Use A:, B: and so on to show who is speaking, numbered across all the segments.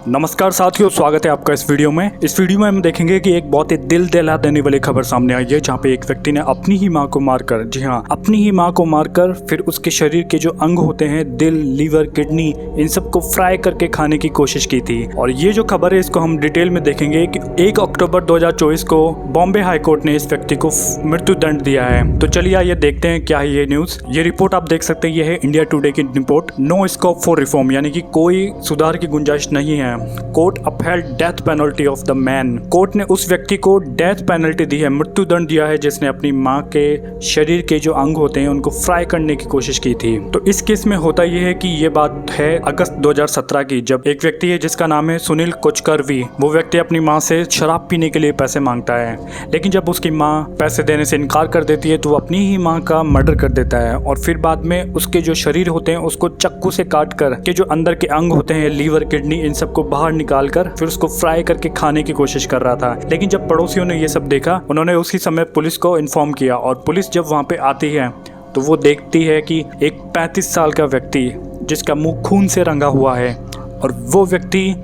A: नमस्कार साथियों, स्वागत है आपका इस वीडियो में। इस वीडियो में हम देखेंगे कि एक बहुत ही दिल दहला देने वाली खबर सामने आई है, जहां पे एक व्यक्ति ने अपनी ही मां को मारकर, जी हां, अपनी ही मां को मारकर फिर उसके शरीर के जो अंग होते हैं, दिल, लीवर, किडनी, इन सबको फ्राई करके खाने की कोशिश की थी। और ये जो खबर है इसको हम डिटेल में देखेंगे कि 1 अक्टूबर 2024 को बॉम्बे हाईकोर्ट ने इस व्यक्ति को मृत्यु दंड दिया है। तो चलिए आइए देखते हैं क्या है ये न्यूज। ये रिपोर्ट आप देख सकते हैं, ये है इंडिया टुडे की report. No scope for reform, यानी कि कोई सुधार की गुंजाइश नहीं है। Court upheld death penalty of the man. Court ने उस व्यक्ति को डेथ पेनल्टी दी है, मृत्यु दंड दिया है, जिसने अपनी मां के शरीर के जो अंग होते हैं उनको फ्राई करने की कोशिश की थी। तो इस केस में होता यह है कि ये बात है अगस्त 2017 की, जब एक व्यक्ति है जिसका नाम है सुनील कोचकरवी, वो व्यक्ति अपनी मां से शराब पीने के लिए पैसे मांगता है। लेकिन जब उसकी मां पैसे देने से इनकार कर देती है तो वो अपनी ही मां का मर्डर कर देता है और फिर बाद में उसके जो शरीर होते हैं उसको चाकू से काट कर के जो अंदर के अंग होते हैं, लीवर, किडनी, इन सबको बाहर निकाल कर फिर उसको फ्राई करके खाने की कोशिश कर रहा था। लेकिन जब पड़ोसियों ने ये सब देखा, उन्होंने उसी समय पुलिस को इन्फॉर्म किया और पुलिस जब वहाँ पे आती है तो वो देखती है कि एक 35 साल का व्यक्ति जिसका मुंह खून से रंगा हुआ है और वो व्यक्ति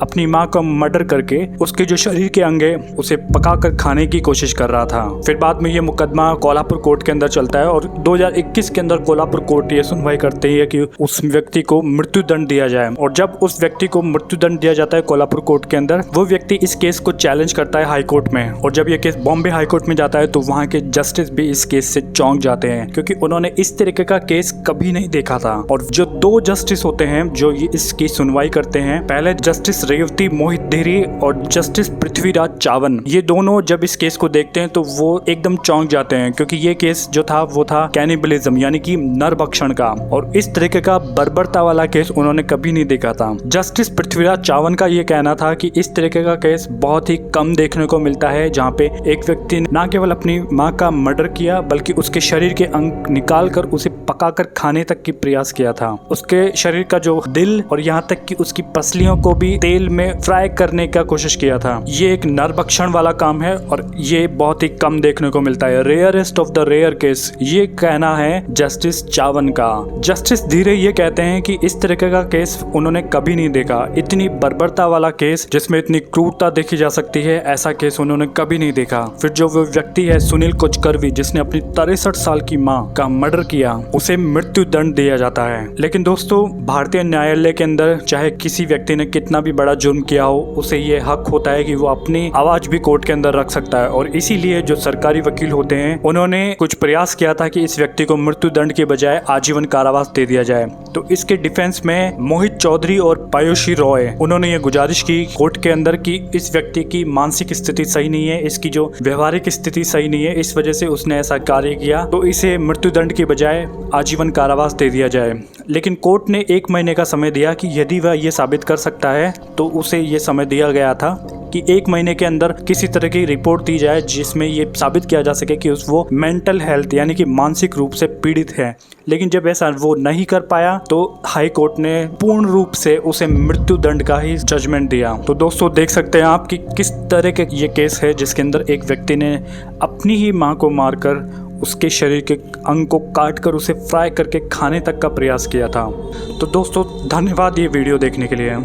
A: अपनी मां का मर्डर करके उसके जो शरीर के अंग है उसे पकाकर खाने की कोशिश कर रहा था। फिर बाद में ये मुकदमा कोल्हापुर कोर्ट के अंदर चलता है और 2021 के अंदर कोल्हापुर कोर्ट ये सुनवाई करती है कि उस व्यक्ति को मृत्यु दंड दिया जाए। और जब उस व्यक्ति को मृत्यु दंड दिया जाता है कोल्हापुर कोर्ट के अंदर, वो व्यक्ति इस केस को चैलेंज करता है हाई कोर्ट में। और जब ये केस बॉम्बे हाई कोर्ट में जाता है तो वहाँ के जस्टिस भी इस केस से चौंक जाते हैं, क्योंकि उन्होंने इस तरीके का केस कभी नहीं देखा था। और जो 2 जस्टिस होते हैं जो इसकी सुनवाई करते हैं, पहले जस्टिस रेवती मोहित देरी और जस्टिस पृथ्वीराज चावन, ये दोनों जब इस केस को देखते हैं तो वो एकदम चौंक जाते हैं, क्योंकि ये केस जो था वो था कैनिबलिज्म, यानी कि नरभक्षण का। और इस तरीके का बर्बरता वाला केस उन्होंने कभी नहीं देखा था। जस्टिस पृथ्वीराज चावन का ये कहना था कि इस तरीके का केस बहुत ही कम देखने को मिलता है, जहाँ पे एक व्यक्ति न केवल अपनी माँ का मर्डर किया बल्कि उसके शरीर के अंग निकाल कर उसे पकाकर खाने तक की प्रयास किया था। उसके शरीर का जो दिल और यहाँ तक कि उसकी पसलियों को भी तेल में फ्राई करने का कोशिश किया था। ये एक नरभक्षण वाला काम है और ये बहुत ही कम देखने को मिलता है, rarest of the rare case, ये कहना है जस्टिस चावन का। जस्टिस धीरे ये कहते हैं कि इस तरीके का केस उन्होंने कभी नहीं देखा, इतनी बर्बरता वाला केस जिसमें इतनी क्रूरता देखी जा सकती है, ऐसा केस उन्होंने कभी नहीं देखा। फिर जो वो व्यक्ति है सुनील कोचकरवी, जिसने अपनी 63 साल की माँ का मर्डर किया, उसे मृत्यु दंड दिया जाता है। लेकिन दोस्तों, भारतीय न्यायालय के अंदर चाहे किसी व्यक्ति ने कितना भी बड़ा जुर्म किया हो, उसे ये हक होता है कि वो अपनी आवाज भी कोर्ट के अंदर रख सकता है। और इसीलिए जो सरकारी वकील होते हैं उन्होंने कुछ प्रयास किया था कि इस व्यक्ति को मृत्यु दंड के बजाय आजीवन कारावास दे दिया जाए। तो इसके डिफेंस में मोहित चौधरी और पायोशी रॉय, उन्होंने ये गुजारिश की कोर्ट के अंदर कि इस व्यक्ति की मानसिक स्थिति सही नहीं है, इसकी जो व्यवहारिक स्थिति सही नहीं है, इस वजह से उसने ऐसा कार्य किया, तो इसे मृत्यु दंड के बजाय आजीवन कारावास दे दिया जाए। लेकिन कोर्ट ने 1 महीने का समय दिया कि यदि वह ये साबित कर सकता है, तो उसे ये समय दिया गया था कि 1 महीने के अंदर किसी तरह की रिपोर्ट दी जाए जिसमें ये साबित किया जा सके कि वो मेंटल हेल्थ यानी कि मानसिक रूप से पीड़ित है। लेकिन जब ऐसा वो नहीं कर पाया तो हाई कोर्ट ने पूर्ण रूप से उसे मृत्यु दंड का ही जजमेंट दिया। तो दोस्तों, देख सकते हैं आप कि किस तरह के ये केस है जिसके अंदर एक व्यक्ति ने अपनी ही माँ को मारकर उसके शरीर के अंग को काट कर उसे फ्राई करके खाने तक का प्रयास किया था। तो दोस्तों, धन्यवाद ये वीडियो देखने के लिए।